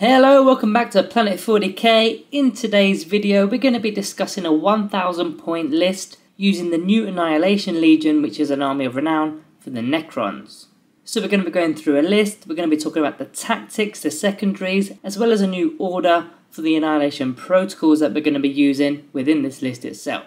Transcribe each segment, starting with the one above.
Hello, welcome back to Planet 40k. In today's video we're going to be discussing a 1000 point list using the new Annihilation Legion, which is an army of renown for the Necrons. So we're going to be going through a list, we're going to be talking about the tactics, the secondaries, as well as a new order for the Annihilation Protocols that we're going to be using within this list itself.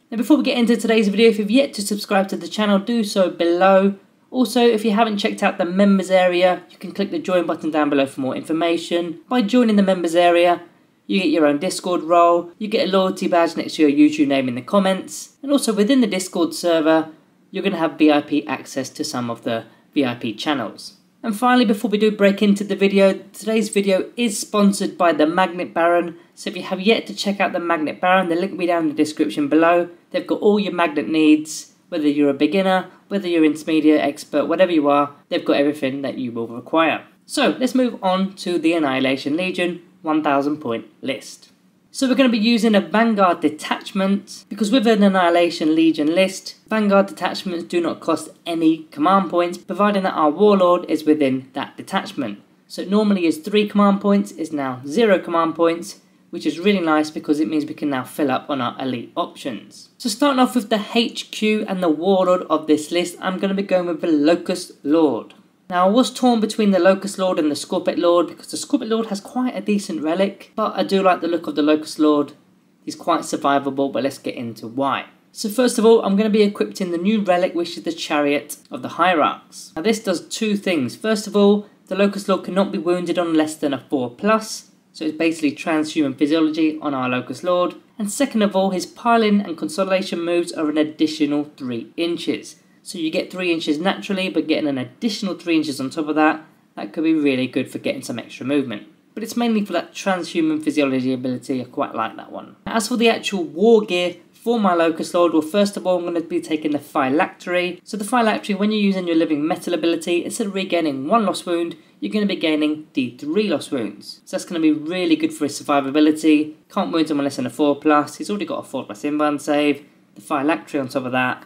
Now before we get into today's video, if you've yet to subscribe to the channel, do so below. Also, if you haven't checked out the members area, you can click the join button down below for more information. By joining the members area, you get your own Discord role, you get a loyalty badge next to your YouTube name in the comments, and also within the Discord server, you're going to have VIP access to some of the VIP channels. And finally, before we do break into the video, today's video is sponsored by the Magnet Baron. So if you have yet to check out the Magnet Baron, the link will be down in the description below. They've got all your magnet needs. Whether you're a beginner, whether you're intermediate, expert, whatever you are, they've got everything that you will require. So let's move on to the Annihilation Legion 1000 point list. So we're going to be using a Vanguard detachment, because with an Annihilation Legion list, Vanguard detachments do not cost any command points, providing that our Warlord is within that detachment. So it normally is 3 command points, is now 0 command points, which is really nice because it means we can now fill up on our elite options. So starting off with the HQ and the Warlord of this list, I'm going to be going with the Locust Lord. Now I was torn between the Locust Lord and the Scorpion Lord because the Scorpion Lord has quite a decent relic, but I do like the look of the Locust Lord. He's quite survivable, but let's get into why. So first of all, I'm going to be equipping the new relic, which is the Chariot of the Hierarchs. Now this does two things. First of all, the Locust Lord cannot be wounded on less than a 4+. So it's basically transhuman physiology on our Locust Lord. And second of all, his piling and consolidation moves are an additional 3 inches. So you get 3 inches naturally, but getting an additional 3 inches on top of that, that could be really good for getting some extra movement. But it's mainly for that transhuman physiology ability. I quite like that one. As for the actual war gear for my Locust Lord, well, first of all, I'm going to be taking the Phylactery. So the Phylactery, when you're using your living metal ability, instead of regaining 1 lost wound, you're going to be gaining D3 lost wounds. So that's going to be really good for his survivability. Can't wound him unless in a 4+. He's already got a 4+ invuln save. The Phylactery on top of that,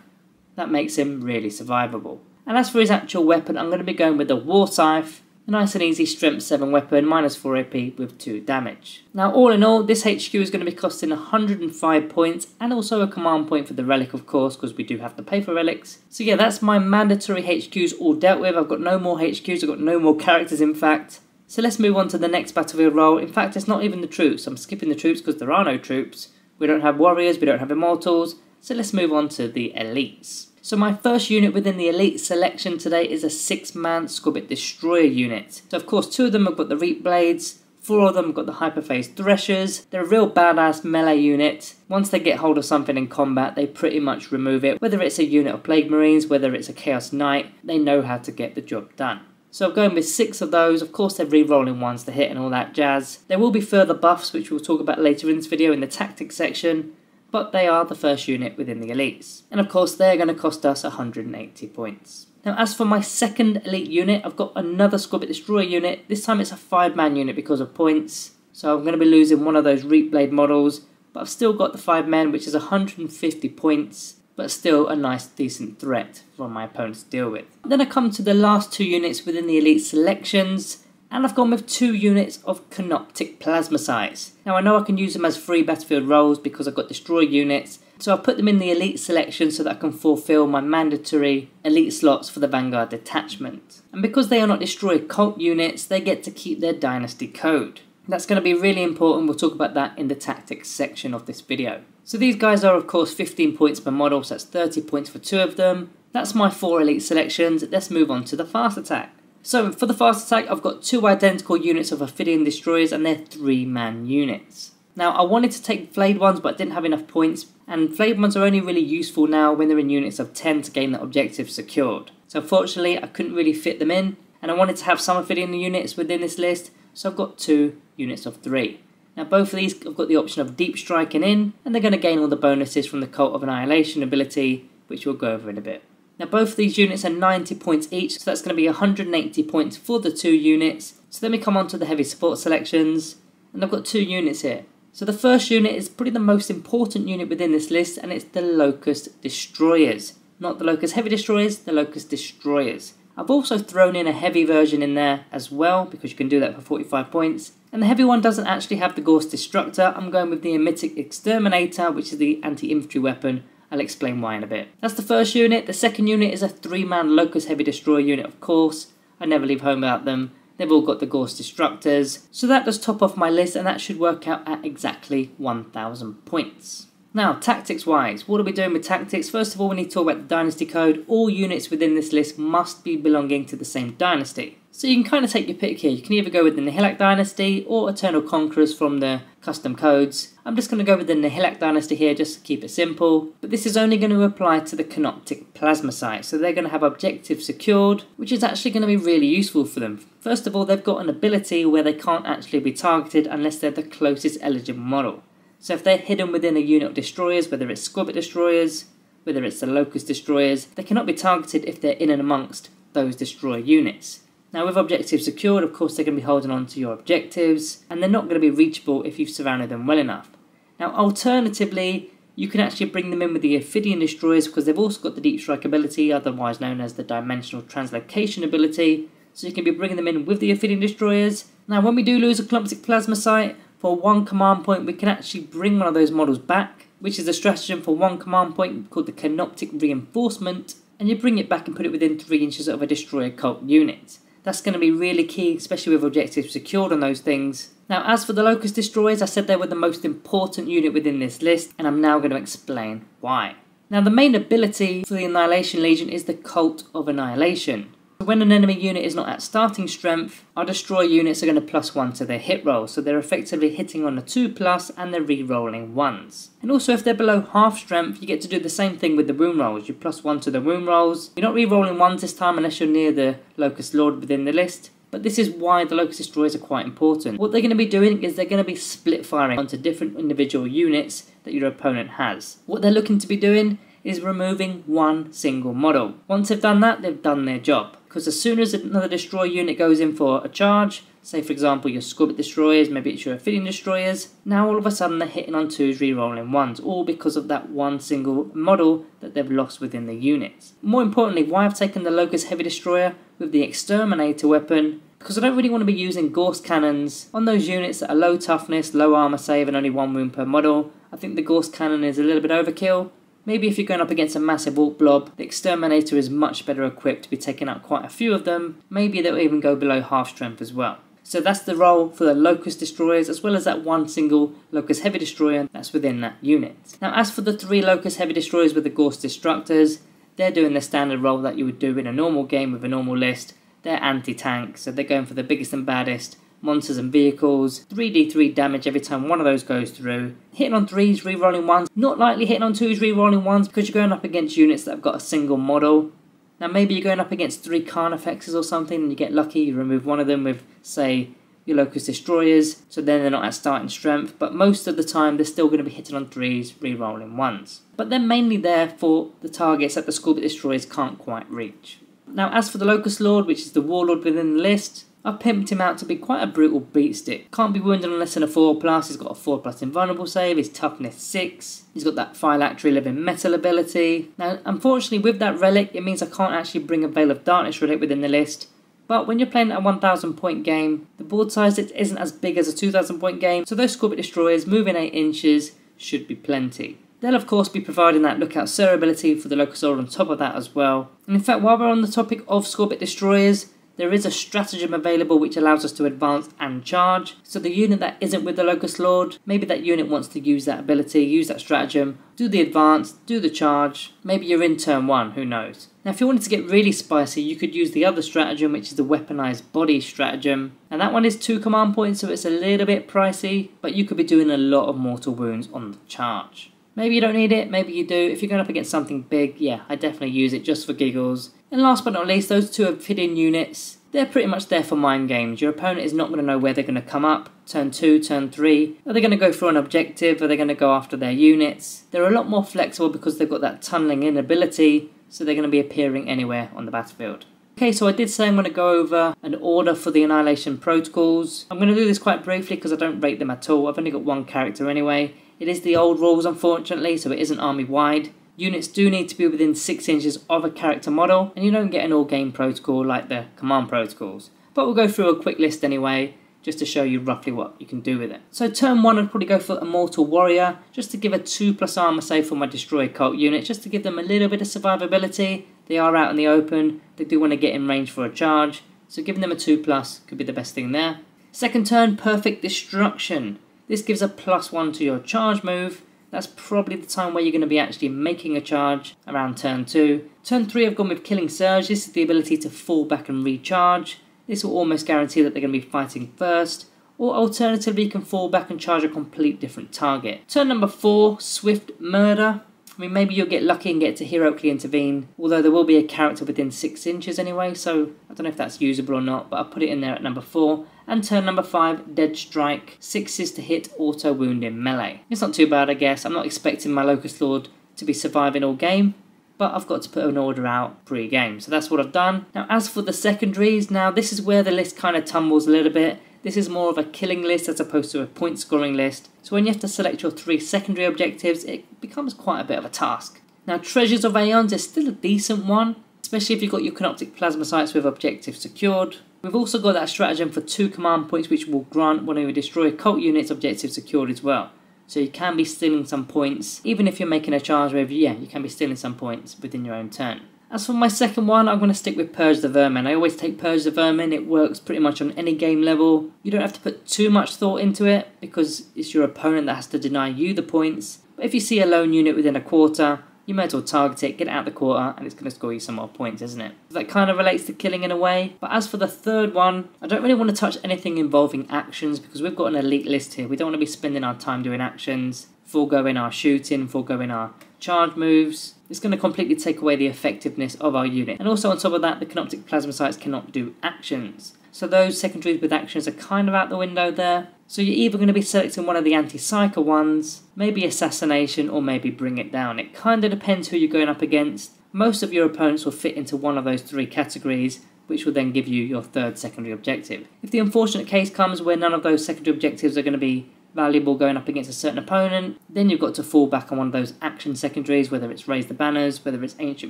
that makes him really survivable. And as for his actual weapon, I'm going to be going with the War Scythe. A nice and easy strength 7 weapon, -4 AP with 2 damage. Now all in all, this HQ is going to be costing 105 points and also a command point for the relic, of course, because we do have to pay for relics. So yeah, that's my mandatory HQs all dealt with. I've got no more HQs, I've got no more characters in fact. So let's move on to the next battlefield role. In fact, it's not even the troops. I'm skipping the troops because there are no troops. We don't have warriors, we don't have immortals. So let's move on to the elites. So my first unit within the elite selection today is a 6-man Scorpion Destroyer unit. So of course 2 of them have got the Reap Blades, 4 of them have got the Hyperphase Threshers. They're a real badass melee unit. Once they get hold of something in combat, they pretty much remove it. Whether it's a unit of Plague Marines, whether it's a Chaos Knight, they know how to get the job done. So I'm going with 6 of those. Of course they're re-rolling ones to hit and all that jazz. There will be further buffs, which we'll talk about later in this video in the tactics section, but they are the first unit within the elites. And of course they're going to cost us 180 points. Now as for my second elite unit, I've got another Scorpion Destroyer unit. This time it's a 5-man unit because of points. So I'm going to be losing one of those Reap Blade models, but I've still got the 5 men, which is 150 points, but still a nice decent threat for my opponents to deal with. Then I come to the last 2 units within the elite selections, and I've gone with 2 units of Canoptic Plasmacytes. Now I know I can use them as free battlefield roles because I've got destroy units, so I've put them in the elite selection so that I can fulfill my mandatory elite slots for the Vanguard detachment. And because they are not destroy cult units, they get to keep their dynasty code. That's going to be really important. We'll talk about that in the tactics section of this video. So these guys are of course 15 points per model, so that's 30 points for 2 of them. That's my 4 elite selections. Let's move on to the fast attack. So for the fast attack, I've got 2 identical units of Ophidian Destroyers and they're 3-man units. Now I wanted to take flayed ones, but I didn't have enough points, and flayed ones are only really useful now when they're in units of 10 to gain that objective secured. So unfortunately I couldn't really fit them in, and I wanted to have some Ophidian units within this list, so I've got 2 units of 3. Now both of these have got the option of deep striking in, and they're going to gain all the bonuses from the Cult of Annihilation ability, which we'll go over in a bit. Now both of these units are 90 points each, so that's going to be 180 points for the 2 units. So then we come on to the heavy support selections, and I've got 2 units here. So the first unit is probably the most important unit within this list, and it's the Locust Destroyers. Not the Locust Heavy Destroyers, the Locust Destroyers. I've also thrown in a heavy version in there as well, because you can do that for 45 points. And the heavy one doesn't actually have the Ghost Destructor. I'm going with the Emetic Exterminator, which is the anti-infantry weapon. I'll explain why in a bit. That's the first unit. The second unit is a 3-man Locust Heavy Destroyer unit, of course. I never leave home without them. They've all got the Ghost Destructors. So that does top off my list, and that should work out at exactly 1,000 points. Now, tactics-wise, what are we doing with tactics? First of all, we need to talk about the Dynasty Code. All units within this list must be belonging to the same dynasty. So you can kind of take your pick here. You can either go with the Nihilak Dynasty or Eternal Conquerors from the custom codes. I'm just going to go with the Nihilak Dynasty here just to keep it simple. But this is only going to apply to the Canoptic Plasmacyte. So they're going to have objectives secured, which is actually going to be really useful for them. First of all, they've got an ability where they can't actually be targeted unless they're the closest eligible model. So if they're hidden within a unit of destroyers, whether it's Squabit Destroyers, whether it's the Locust Destroyers, they cannot be targeted if they're in and amongst those destroyer units. Now with objectives secured, of course they're going to be holding on to your objectives, and they're not going to be reachable if you've surrounded them well enough. Now alternatively, you can actually bring them in with the Ophidian Destroyers, because they've also got the Deep Strike ability, otherwise known as the Dimensional Translocation ability, so you can be bringing them in with the Ophidian Destroyers. Now when we do lose a Canoptic Plasmacyte, for 1 command point we can actually bring one of those models back, which is a stratagem for 1 command point called the Canoptic Reinforcement, and you bring it back and put it within 3 inches of a destroyer cult unit. That's going to be really key, especially with objectives secured on those things. Now as for the Locust Destroyers, I said they were the most important unit within this list, and I'm now going to explain why. Now the main ability for the Annihilation Legion is the Cult of Annihilation. When an enemy unit is not at starting strength, our destroyer units are going to +1 to their hit roll, so they're effectively hitting on a 2+, and they're re-rolling 1s. And also if they're below half strength, you get to do the same thing with the wound rolls. You +1 to the wound rolls. You're not re-rolling 1s this time unless you're near the Locust Lord within the list. But this is why the Locust Destroyers are quite important. What they're going to be doing is they're going to be split firing onto different individual units that your opponent has. What they're looking to be doing is removing 1 single model. Once they've done that, they've done their job. Because as soon as another destroyer unit goes in for a charge, say for example your Squabit Destroyers, maybe it's your Ophidian Destroyers, now all of a sudden they're hitting on 2s, re-rolling 1s, all because of that 1 single model that they've lost within the units. More importantly, why I've taken the Locust Heavy Destroyer with the Exterminator weapon, because I don't really want to be using Gauss Cannons on those units that are low toughness, low armor save and only 1 wound per model. I think the Gauss Cannon is a little bit overkill. Maybe if you're going up against a massive Orc blob, the Exterminator is much better equipped to be taking out quite a few of them. Maybe they'll even go below half strength as well. So that's the role for the Locust Destroyers, as well as that 1 single Locust Heavy Destroyer that's within that unit. Now as for the 3 Locust Heavy Destroyers with the Ghost Destructors, they're doing the standard role that you would do in a normal game with a normal list. They're anti-tank, so they're going for the biggest and baddest monsters and vehicles, 3d3 damage every time one of those goes through, hitting on 3s, re-rolling 1s, not likely hitting on 2s, re-rolling 1s, because you're going up against units that have got a single model. Now maybe you're going up against 3 Carnifexes or something and you get lucky, you remove one of them with, say, your Locust Destroyers, so then they're not at starting strength, but most of the time they're still going to be hitting on 3s, re-rolling 1s. But they're mainly there for the targets that the Squabit Destroyers can't quite reach. Now as for the Locust Lord, which is the Warlord within the list, I've pimped him out to be quite a brutal beatstick. Can't be wounded on less than a 4+, he's got a 4+ invulnerable save, his toughness 6, he's got that Phylactery Living Metal ability. Now unfortunately with that relic it means I can't actually bring a Veil of Darkness relic within the list, but when you're playing a 1000 point game, the board size isn't as big as a 2000 point game, so those Squabit Destroyers moving 8 inches should be plenty. They'll of course be providing that Lookout Sir ability for the Locust Lord on top of that as well. And in fact while we're on the topic of Squabit Destroyers, there is a stratagem available which allows us to advance and charge. So the unit that isn't with the Locust Lord, maybe that unit wants to use that ability, use that stratagem, do the advance, do the charge. Maybe you're in turn 1, who knows. Now if you wanted to get really spicy, you could use the other stratagem, which is the Weaponized Body stratagem. And that one is 2 command points, so it's a little bit pricey, but you could be doing a lot of mortal wounds on the charge. Maybe you don't need it, maybe you do. If you're going up against something big, yeah, I definitely use it just for giggles. And last but not least, those 2 Ophidian units, they're pretty much there for mind games. Your opponent is not going to know where they're going to come up. Turn 2, turn 3. Are they going to go for an objective? Are they going to go after their units? They're a lot more flexible because they've got that tunneling in ability, so they're going to be appearing anywhere on the battlefield. Okay, so I did say I'm going to go over an order for the Annihilation Protocols. I'm going to do this quite briefly because I don't rate them at all. I've only got 1 character anyway. It is the old rules, unfortunately, so it isn't army-wide. Units do need to be within 6 inches of a character model, and you don't get an all-game protocol like the command protocols. But we'll go through a quick list anyway, just to show you roughly what you can do with it. So turn 1 I'd probably go for Immortal Warrior, just to give a 2+ armor save for my Destroy Cult unit, just to give them a little bit of survivability. They are out in the open, they do want to get in range for a charge, so giving them a 2+ could be the best thing there. Second turn, Perfect Destruction. This gives a +1 to your charge move. That's probably the time where you're going to be actually making a charge, around turn 2. Turn 3 I've gone with Killing Surge. This is the ability to fall back and recharge. This will almost guarantee that they're going to be fighting first, or alternatively you can fall back and charge a complete different target. Turn number 4, Swift Murder. I mean, maybe you'll get lucky and get to heroically intervene, although there will be a character within 6 inches anyway, so I don't know if that's usable or not, but I'll put it in there at number 4. And turn number 5, Dead Strike. 6s to hit, auto wound in melee. It's not too bad, I guess. I'm not expecting my Locust Lord to be surviving all game, but I've got to put an order out pre-game, so that's what I've done. Now as for the secondaries, now this is where the list kind of tumbles a little bit. This is more of a killing list as opposed to a point scoring list, so when you have to select your 3 secondary objectives, it becomes quite a bit of a task. Now Treasures of Aeons is still a decent one, especially if you've got your Canoptic Plasma Sites with objectives secured. We've also got that stratagem for 2 command points which will grant one of your Destroy Cult units objectives secured as well. So you can be stealing some points, even if you're making a charge move, yeah, you can be stealing some points within your own turn. As for my second one, I'm going to stick with Purge the Vermin. I always take Purge the Vermin, it works pretty much on any game level. You don't have to put too much thought into it, because it's your opponent that has to deny you the points. But if you see a lone unit within a quarter, you might as well target it, get it out the quarter, and it's going to score you some more points, isn't it? So that kind of relates to killing in a way. But as for the third one, I don't really want to touch anything involving actions, because we've got an elite list here. We don't want to be spending our time doing actions, foregoing our shooting, foregoing our charge moves. It's going to completely take away the effectiveness of our unit. And also on top of that, the Canoptic Plasma Sites cannot do actions. So those secondaries with actions are kind of out the window there. So you're either going to be selecting one of the anti-psyker ones, maybe Assassination, or maybe Bring It Down. It kind of depends who you're going up against. Most of your opponents will fit into one of those 3 categories, which will then give you your 3rd secondary objective. If the unfortunate case comes where none of those secondary objectives are going to be valuable going up against a certain opponent, then you've got to fall back on one of those action secondaries, whether it's Raise the Banners, whether it's Ancient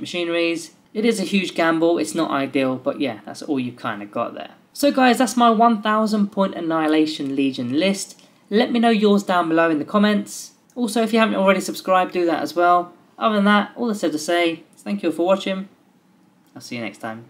Machineries. It is a huge gamble, it's not ideal, but yeah, that's all you've kind of got there. So guys, that's my 1000 point Annihilation Legion list. Let me know yours down below in the comments. Also, if you haven't already subscribed, do that as well. Other than that, all that's left to say is thank you all for watching. I'll see you next time.